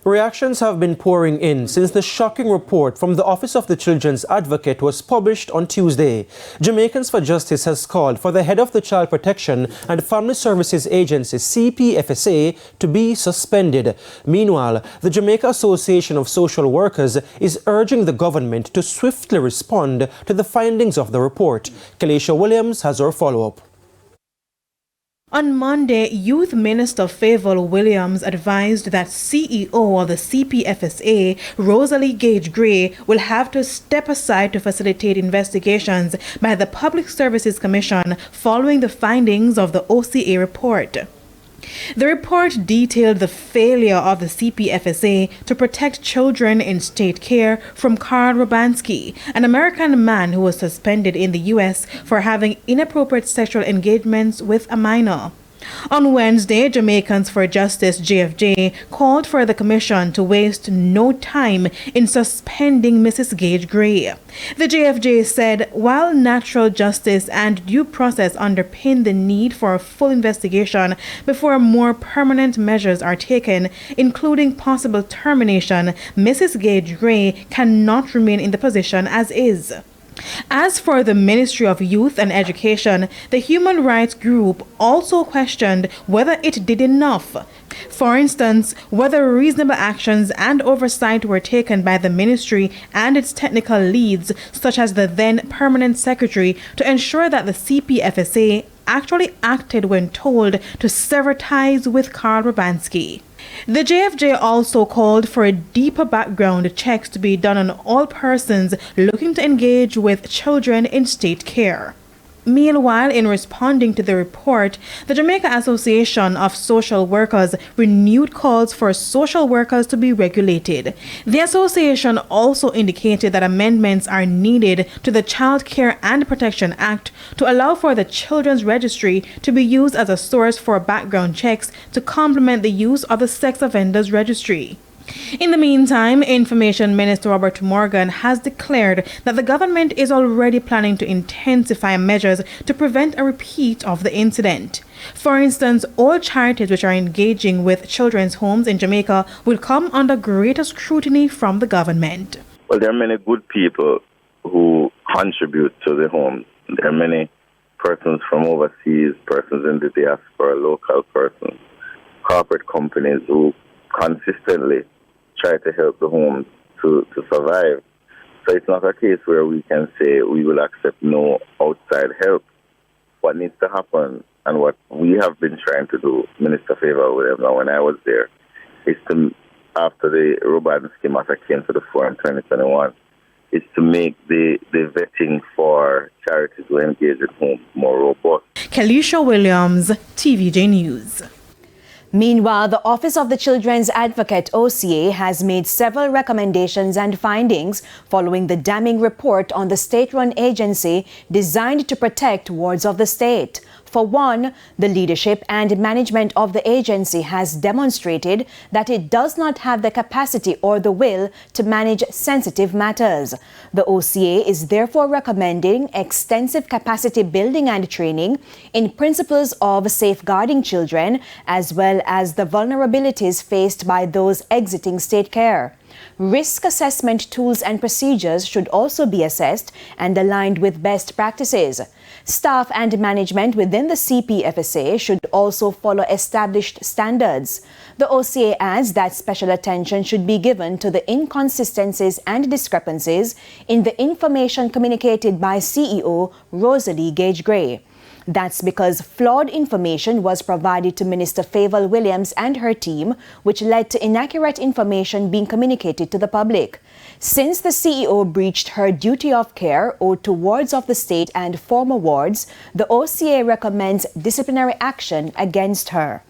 Reactions have been pouring in since the shocking report from the Office of the Children's Advocate was published on Tuesday. Jamaicans for Justice has called for the head of the Child Protection and Family Services Agency, CPFSA, to be suspended. Meanwhile, the Jamaica Association of Social Workers is urging the government to swiftly respond to the findings of the report. Kalisha Williams has our follow-up. On Monday, Youth Minister Favour Williams advised that CEO of the CPFSA, Rosalie Gage-Gray, will have to step aside to facilitate investigations by the Public Services Commission following the findings of the OCA report. The report detailed the failure of the CPFSA to protect children in state care from Karl Rubansky, an American man who was suspended in the U.S. for having inappropriate sexual engagements with a minor. On Wednesday, Jamaicans for Justice JFJ called for the commission to waste no time in suspending Mrs. Gage-Gray. The JFJ said while natural justice and due process underpin the need for a full investigation before more permanent measures are taken, including possible termination, Mrs. Gage-Gray cannot remain in the position as is. As for the Ministry of Youth and Education, the human rights group also questioned whether it did enough. For instance, whether reasonable actions and oversight were taken by the ministry and its technical leads, such as the then permanent secretary, to ensure that the CPFSA actually acted when told to sever ties with Karl Rubansky. The JFJ also called for deeper background checks to be done on all persons looking to engage with children in state care. Meanwhile, in responding to the report, the Jamaica Association of Social Workers renewed calls for social workers to be regulated. The association also indicated that amendments are needed to the Child Care and Protection Act to allow for the Children's Registry to be used as a source for background checks to complement the use of the Sex Offenders Registry. In the meantime, Information Minister Robert Morgan has declared that the government is already planning to intensify measures to prevent a repeat of the incident. For instance, all charities which are engaging with children's homes in Jamaica will come under greater scrutiny from the government. Well, there are many good people who contribute to the homes. There are many persons from overseas, persons in the diaspora, local persons, corporate companies who consistently try to help the homes to survive. So it's not a case where we can say we will accept no outside help. What needs to happen and what we have been trying to do, Minister Favour Williams, when I was there, is to, after the Rubansky matter came to the fore in 2021, is to make the vetting for charities who engage with homes more robust. Kalisha Williams, TVJ News. Meanwhile, the Office of the Children's Advocate, OCA, has made several recommendations and findings following the damning report on the state-run agency designed to protect wards of the state. For one, the leadership and management of the agency has demonstrated that it does not have the capacity or the will to manage sensitive matters. The OCA is therefore recommending extensive capacity building and training in principles of safeguarding children, as well as the vulnerabilities faced by those exiting state care. Risk assessment tools and procedures should also be assessed and aligned with best practices. Staff and management within the CPFSA should also follow established standards. The OCA adds that special attention should be given to the inconsistencies and discrepancies in the information communicated by CEO Rosalie Gage-Gray. That's because flawed information was provided to Minister Favour Williams and her team, which led to inaccurate information being communicated to the public. Since the CEO breached her duty of care owed to wards of the state and former wards, the OCA recommends disciplinary action against her.